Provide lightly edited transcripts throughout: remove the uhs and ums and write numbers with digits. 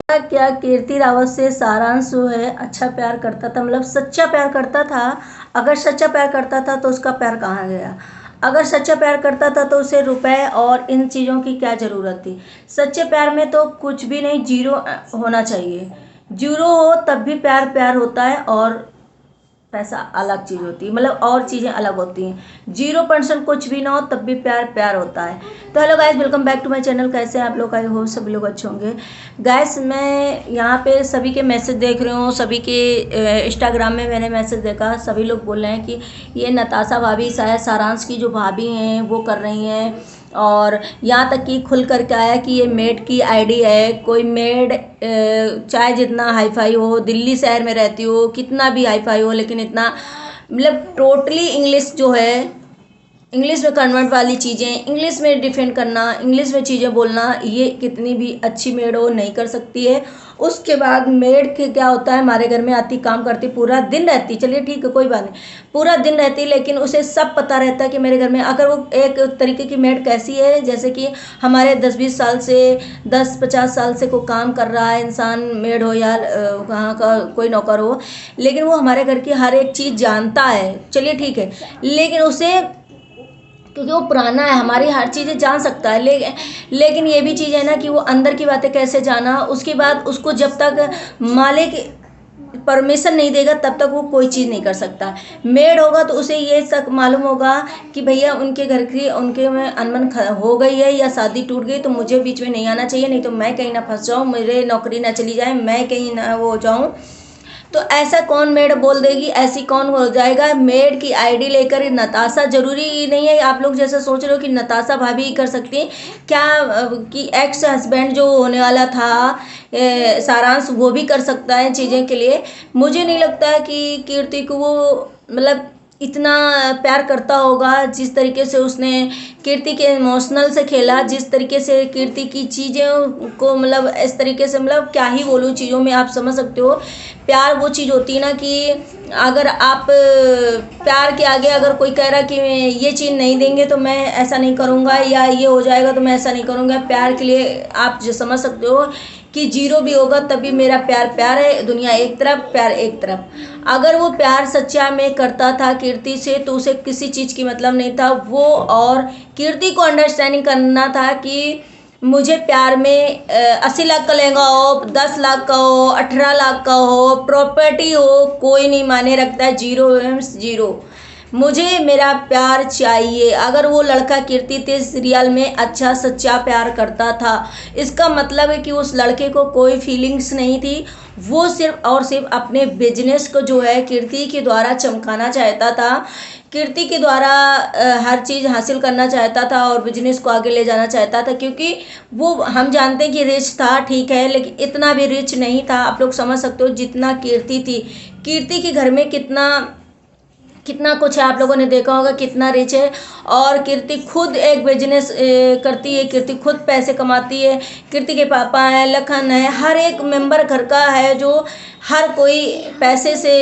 क्या कीर्ति रावत से सारांश जो है अच्छा प्यार करता था, मतलब सच्चा प्यार करता था। अगर सच्चा प्यार करता था तो उसका प्यार कहाँ गया? अगर सच्चा प्यार करता था तो उसे रुपए और इन चीज़ों की क्या ज़रूरत थी? सच्चे प्यार में तो कुछ भी नहीं, जीरो होना चाहिए। जीरो हो तब भी प्यार प्यार होता है और पैसा अलग चीज़ होती है, मतलब और चीज़ें अलग होती हैं। 0% कुछ भी ना हो तब भी प्यार प्यार होता है। तो hello guys, welcome back to my channel. कैसे हैं आप लोग? आई होप सभी लोग अच्छे होंगे। गाइस, मैं यहाँ पे सभी के मैसेज देख रही हूँ, सभी के इंस्टाग्राम में मैंने मैसेज देखा। सभी लोग बोल रहे हैं कि ये नताशा भाभी शायद सारांश की जो भाभी हैं वो कर रही हैं, और यहाँ तक कि खुल करके आया कि ये मेड की आईडी है। कोई मेड चाहे जितना हाईफाई हो, दिल्ली शहर में रहती हो, कितना भी हाईफाई हो, लेकिन इतना मतलब टोटली इंग्लिश जो है, इंग्लिश में कन्वर्ट वाली चीज़ें, इंग्लिश में डिफेंड करना, इंग्लिश में चीज़ें बोलना, ये कितनी भी अच्छी मेड हो नहीं कर सकती है। उसके बाद मेड के क्या होता है, हमारे घर में आती, काम करती, पूरा दिन रहती, चलिए ठीक है कोई बात नहीं, पूरा दिन रहती, लेकिन उसे सब पता रहता है कि मेरे घर में, अगर वो एक तरीके की मेड कैसी है, जैसे कि हमारे 10-20 साल से, 10-50 साल से को काम कर रहा है इंसान, मेड हो या वहाँ का कोई नौकर हो, लेकिन वो हमारे घर की हर एक चीज़ जानता है, चलिए ठीक है, लेकिन उसे, क्योंकि वो पुराना है, हमारी हर चीज़ें जान सकता है, लेकिन ये भी चीज़ है ना कि वो अंदर की बातें कैसे जाना। उसके बाद उसको जब तक मालिक परमिशन नहीं देगा तब तक वो कोई चीज़ नहीं कर सकता। मेड होगा तो उसे ये तक मालूम होगा कि भैया उनके घर की, उनके में अनबन हो गई है या शादी टूट गई, तो मुझे बीच में नहीं आना चाहिए, नहीं तो मैं कहीं ना फंस जाऊँ, मेरे नौकरी ना चली जाए, मैं कहीं ना वो हो जाऊँ। तो ऐसा कौन मेड बोल देगी, ऐसी कौन हो जाएगा? मेड की आईडी लेकर नताशा, जरूरी नहीं है आप लोग जैसा सोच रहे हो कि नताशा भाभी ही कर सकती हैं क्या, कि एक्स हस्बैंड जो होने वाला था सारांश, वो भी कर सकता है चीज़ें के लिए। मुझे नहीं लगता है कि कीर्ति को वो मतलब इतना प्यार करता होगा, जिस तरीके से उसने कीर्ति के इमोशनल से खेला, जिस तरीके से कीर्ति की चीज़ें को, मतलब इस तरीके से, मतलब क्या ही बोलूँ चीज़ों में, आप समझ सकते हो। प्यार वो चीज़ होती है ना कि अगर आप प्यार के आगे अगर कोई कह रहा कि ये चीज़ नहीं देंगे तो मैं ऐसा नहीं करूँगा, या ये हो जाएगा तो मैं ऐसा नहीं करूँगा, प्यार के लिए आप जो समझ सकते हो कि जीरो भी होगा तभी मेरा प्यार प्यार है, दुनिया एक तरफ, प्यार एक तरफ। अगर वो प्यार सच्चा में करता था कीर्ति से तो उसे किसी चीज़ की मतलब नहीं था वो, और कीर्ति को अंडरस्टैंडिंग करना था कि मुझे प्यार में 80 लाख का लहंगा हो, 10 लाख का हो, 18 लाख का हो, प्रॉपर्टी हो, कोई नहीं माने रखता है, जीरो मीन्स जीरो। मुझे मेरा प्यार चाहिए। अगर वो लड़का कीर्ति के सीरियल में अच्छा सच्चा प्यार करता था, इसका मतलब है कि उस लड़के को कोई फीलिंग्स नहीं थी, वो सिर्फ और सिर्फ अपने बिजनेस को जो है कीर्ति के द्वारा चमकाना चाहता था, कीर्ति के द्वारा हर चीज़ हासिल करना चाहता था और बिजनेस को आगे ले जाना चाहता था। क्योंकि वो, हम जानते हैं कि रिच था, ठीक है, लेकिन इतना भी रिच नहीं था, आप लोग समझ सकते हो जितना कीर्ति थी। कीर्ति के घर में कितना कितना कुछ है, आप लोगों ने देखा होगा कितना रिच है। और कीर्ति खुद एक बिजनेस करती है, कीर्ति खुद पैसे कमाती है, कीर्ति के पापा है, लखन है, हर एक मेंबर घर का है, जो हर कोई पैसे से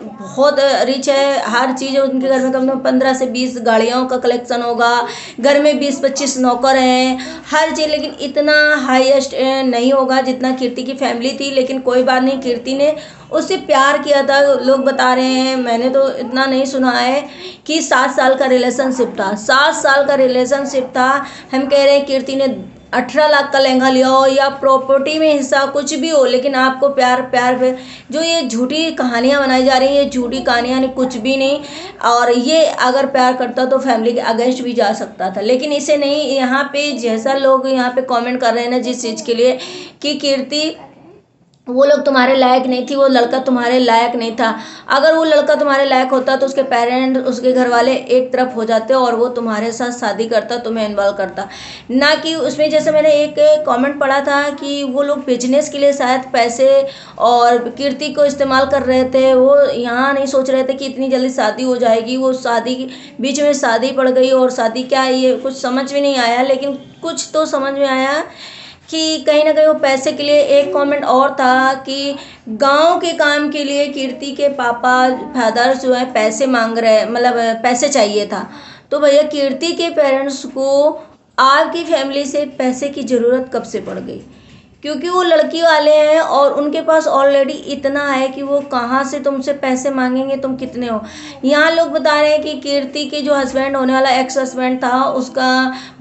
बहुत रिच है। हर चीज़ उनके घर में कम से कम 15 से 20 गाड़ियों का कलेक्शन होगा, घर में 20-25 नौकर हैं, हर चीज़, लेकिन इतना हाईएस्ट नहीं होगा जितना कीर्ति की फैमिली थी। लेकिन कोई बात नहीं, कीर्ति ने उससे प्यार किया था। लोग बता रहे हैं, मैंने तो इतना नहीं सुना है, कि 7 साल का रिलेशनशिप था, 7 साल का रिलेशनशिप था। हम कह रहे हैं कीर्ति ने 18 लाख का लहंगा लिया हो या प्रॉपर्टी में हिस्सा कुछ भी हो, लेकिन आपको प्यार प्यार पे, जो ये झूठी कहानियां बनाई जा रही है, ये झूठी कहानियां नहीं, कुछ भी नहीं। और ये अगर प्यार करता तो फैमिली के अगेंस्ट भी जा सकता था, लेकिन इसे नहीं। यहाँ पे जैसा लोग यहाँ पे कमेंट कर रहे हैं ना जिस चीज़ के लिए, कि कीर्ति, वो लोग तुम्हारे लायक नहीं थी, वो लड़का तुम्हारे लायक नहीं था। अगर वो लड़का तुम्हारे लायक होता तो उसके पेरेंट, उसके घर वाले एक तरफ हो जाते और वो तुम्हारे साथ शादी करता, तुम्हें इन्वॉल्व करता, ना कि उसमें। जैसे मैंने एक कमेंट पढ़ा था कि वो लोग बिजनेस के लिए शायद पैसे और कीर्ति को इस्तेमाल कर रहे थे, वो यहाँ नहीं सोच रहे थे कि इतनी जल्दी शादी हो जाएगी। वो शादी, बीच में शादी पड़ गई, और शादी क्या है ये कुछ समझ में नहीं आया, लेकिन कुछ तो समझ में आया कि कहीं ना कहीं वो पैसे के लिए। एक कमेंट और था कि गांव के काम के लिए कीर्ति के पापा, फादर जो है पैसे मांग रहे, मतलब पैसे चाहिए था। तो भैया कीर्ति के पेरेंट्स को आपकी फैमिली से पैसे की ज़रूरत कब से पड़ गई? क्योंकि वो लड़की वाले हैं और उनके पास ऑलरेडी इतना है कि वो कहाँ से तुमसे पैसे मांगेंगे, तुम कितने हो। यहाँ लोग बता रहे हैं कि कीर्ति के जो हस्बैंड होने वाला एक्स हस्बैंड था उसका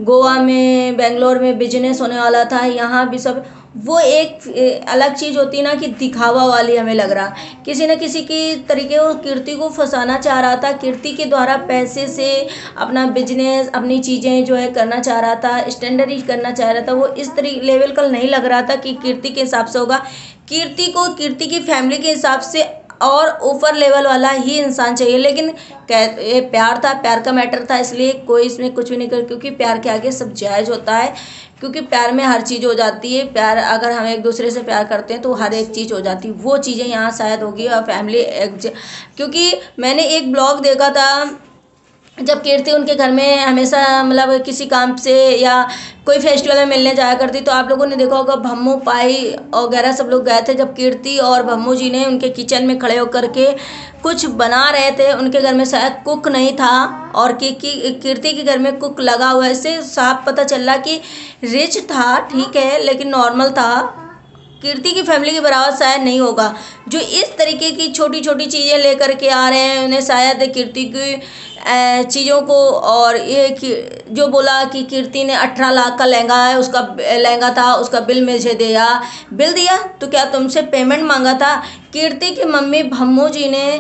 गोवा में बेंगलोर में बिजनेस होने वाला था, यहाँ भी सब। वो एक अलग चीज़ होती है ना कि दिखावा वाली हमें लग रहा, किसी न किसी की तरीके वो कीर्ति को फंसाना चाह रहा था, कीर्ति के द्वारा पैसे से अपना बिजनेस अपनी चीज़ें जो है करना चाह रहा था, स्टैंडर्ड करना चाह रहा था। वो इस तरीके लेवल का नहीं लग रहा था कि कीर्ति के हिसाब से होगा। कीर्ति को कीर्ति की फैमिली के हिसाब से और ऊपर लेवल वाला ही इंसान चाहिए। लेकिन ये प्यार था, प्यार का मैटर था, इसलिए कोई इसमें कुछ भी नहीं कर, क्योंकि प्यार के आगे सब जायज़ होता है। क्योंकि प्यार में हर चीज़ हो जाती है। प्यार अगर हम एक दूसरे से प्यार करते हैं तो हर एक चीज़ हो जाती है। वो चीज़ें यहाँ शायद होगी और फैमिली क्योंकि मैंने एक ब्लॉग देखा था जब कीर्ति उनके घर में हमेशा मतलब किसी काम से या कोई फेस्टिवल में मिलने जाया करती, तो आप लोगों ने देखा होगा भम्मू पाई वगैरह सब लोग गए थे। जब कीर्ति और भम्मू जी ने उनके किचन में खड़े होकर के कुछ बना रहे थे, उनके घर में शायद कुक नहीं था और कीर्ति के घर में कुक लगा हुआ है। इससे साफ पता चल रहा कि रिच था, ठीक है, लेकिन नॉर्मल था। कीर्ति की फैमिली के बराबर शायद नहीं होगा। जो इस तरीके की छोटी छोटी चीज़ें लेकर के आ रहे हैं, उन्हें शायद कीर्ति की चीज़ों को, और ये जो बोला कि कीर्ति ने 18 लाख का लहंगा है, उसका लहंगा था, उसका बिल मुझे दिया तो क्या तुमसे पेमेंट मांगा था। कीर्ति की मम्मी भम्मू जी ने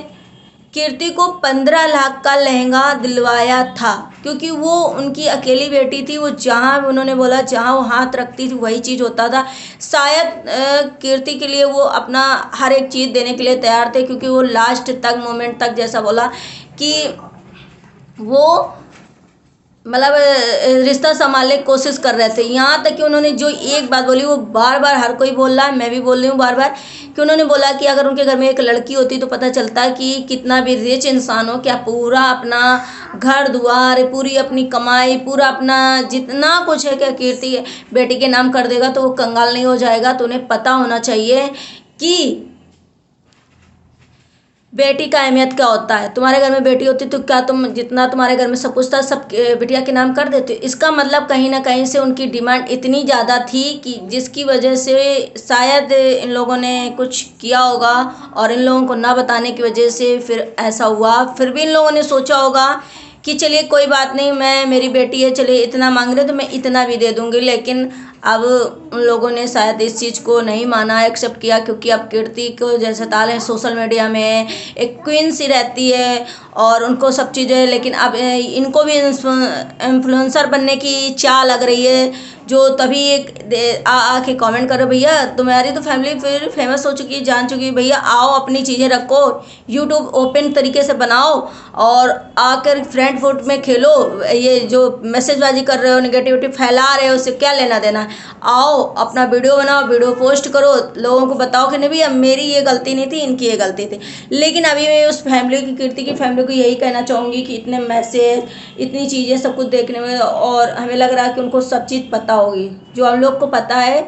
कीर्ति को 15 लाख का लहंगा दिलवाया था, क्योंकि वो उनकी अकेली बेटी थी। वो जहाँ उन्होंने बोला जहाँ वो हाथ रखती थी वही चीज़ होता था। शायद कीर्ति के लिए वो अपना हर एक चीज़ देने के लिए तैयार थे, क्योंकि वो लास्ट तक मोमेंट तक जैसा बोला कि वो मतलब रिश्ता संभालने की कोशिश कर रहे थे। यहाँ तक कि उन्होंने जो एक बात बोली वो बार बार हर कोई बोल रहा है, मैं भी बोल रही हूँ बार बार, कि उन्होंने बोला कि अगर उनके घर में एक लड़की होती तो पता चलता कि कितना भी रिच इंसान हो, क्या पूरा अपना घर द्वार, पूरी अपनी कमाई, पूरा अपना जितना कुछ है क्या कीर्ति बेटी के नाम कर देगा तो वो कंगाल नहीं हो जाएगा। तो उन्हें पता होना चाहिए कि बेटी का अहमियत क्या होता है। तुम्हारे घर में बेटी होती तो क्या तुम जितना तुम्हारे घर में सब कुछ था सब बिटिया के नाम कर देते। इसका मतलब कहीं ना कहीं से उनकी डिमांड इतनी ज़्यादा थी कि जिसकी वजह से शायद इन लोगों ने कुछ किया होगा, और इन लोगों को ना बताने की वजह से फिर ऐसा हुआ। फिर भी इन लोगों ने सोचा होगा कि चलिए कोई बात नहीं, मेरी बेटी है, चलिए इतना मांग रहे तो मैं इतना भी दे दूंगी। लेकिन अब उन लोगों ने शायद इस चीज़ को नहीं माना, एक्सेप्ट किया, क्योंकि अब कीर्ति को जैसे ताल है सोशल मीडिया में एक क्वीन सी रहती है और उनको सब चीज़ें, लेकिन अब इनको भी इन्फ्लुएंसर बनने की चाह लग रही है। जो तभी एक आके कमेंट करो, भैया तुम्हारी तो फैमिली फिर फेमस हो चुकी है, जान चुकी है, भैया आओ अपनी चीज़ें रखो, यूट्यूब ओपन तरीके से बनाओ और आकर फ्रेंड फुट में खेलो। ये जो मैसेजबाजी कर रहे हो, नेगेटिविटी फैला रहे हो, उससे क्या लेना देना है। आओ अपना वीडियो बनाओ, वीडियो पोस्ट करो, लोगों को बताओ कि नहीं भैया मेरी ये गलती नहीं थी, इनकी ये गलती थी। लेकिन अभी मैं उस फैमिली की, कीर्ति की फैमिली को यही कहना चाहूँगी कि इतने मैसेज, इतनी चीज़ें सब कुछ देखने में, और हमें लग रहा है कि उनको सब चीज़ पता होगी। जो हम लोग को पता है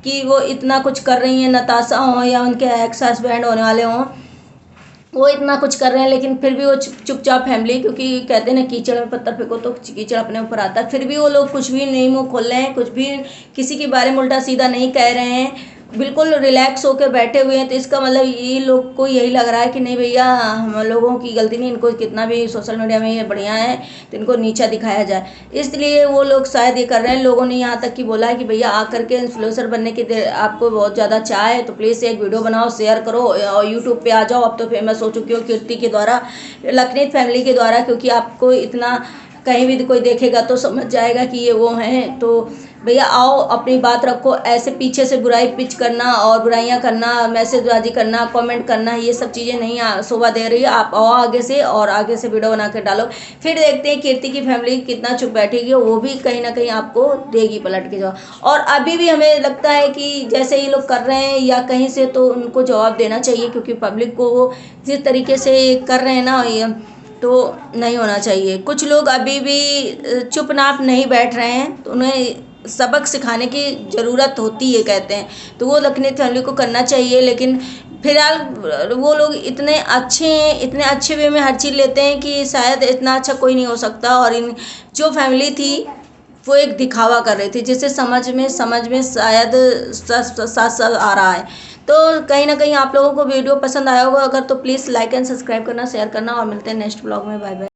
कि वो इतना कुछ कर रही हैं, नताशा हो या उनके एक्स हस्बैंड होने वाले हों, वो इतना कुछ कर रहे हैं, लेकिन फिर भी वो चुपचाप फैमिली, क्योंकि कहते हैं ना कीचड़ में पत्थर फेंको तो कीचड़ अपने ऊपर आता है। फिर भी वो लोग कुछ भी नहीं मुंह खोल रहे हैं, कुछ भी किसी के बारे में उल्टा सीधा नहीं कह रहे हैं, बिल्कुल रिलैक्स होकर बैठे हुए हैं। तो इसका मतलब ये लोग को यही लग रहा है कि नहीं भैया हम लोगों की गलती नहीं, इनको कितना भी सोशल मीडिया में ये बढ़िया है तो इनको नीचा दिखाया जाए, इसलिए वो लोग शायद ये कर रहे हैं। लोगों ने यहाँ तक कि बोला है कि भैया आकर के इन्फ्लुएंसर बनने की आपको बहुत ज़्यादा चाह है तो प्लीज़ एक वीडियो बनाओ, शेयर करो और यूट्यूब पे आ जाओ। अब तो फेमस हो चुकी हो कीर्ति के द्वारा, लखनीत फैमिली के द्वारा, क्योंकि आपको इतना कहीं भी कोई देखेगा तो समझ जाएगा कि ये वो हैं। तो भैया आओ अपनी बात रखो, ऐसे पीछे से बुराई पिच करना और बुराइयां करना, मैसेजबाजी करना, कमेंट करना, ये सब चीज़ें नहीं शोभा दे रही है। आप आओ आगे से और आगे से वीडियो बना के डालो, फिर देखते हैं कीर्ति की फैमिली कितना चुप बैठेगी, वो भी कहीं ना कहीं आपको देगी पलट के जवाब। और अभी भी हमें लगता है कि जैसे ये लोग कर रहे हैं या कहीं से, तो उनको जवाब देना चाहिए, क्योंकि पब्लिक को वो जिस तरीके से कर रहे हैं ना, तो नहीं होना चाहिए। कुछ लोग अभी भी चुपचाप नहीं बैठ रहे हैं, तो उन्हें सबक सिखाने की ज़रूरत होती है कहते हैं, तो वो लखनीत फैमिली को करना चाहिए। लेकिन फिलहाल वो लोग इतने अच्छे हैं, इतने अच्छे वे में हर चीज़ लेते हैं कि शायद इतना अच्छा कोई नहीं हो सकता। और इन जो फैमिली थी वो एक दिखावा कर रही थी, जिससे समझ में शायद साथ साथ आ रहा है। तो कहीं ना कहीं आप लोगों को वीडियो पसंद आया होगा, अगर तो प्लीज़ लाइक एंड सब्सक्राइब करना, शेयर करना, और मिलते हैं नेक्स्ट ब्लॉग में। Bye bye.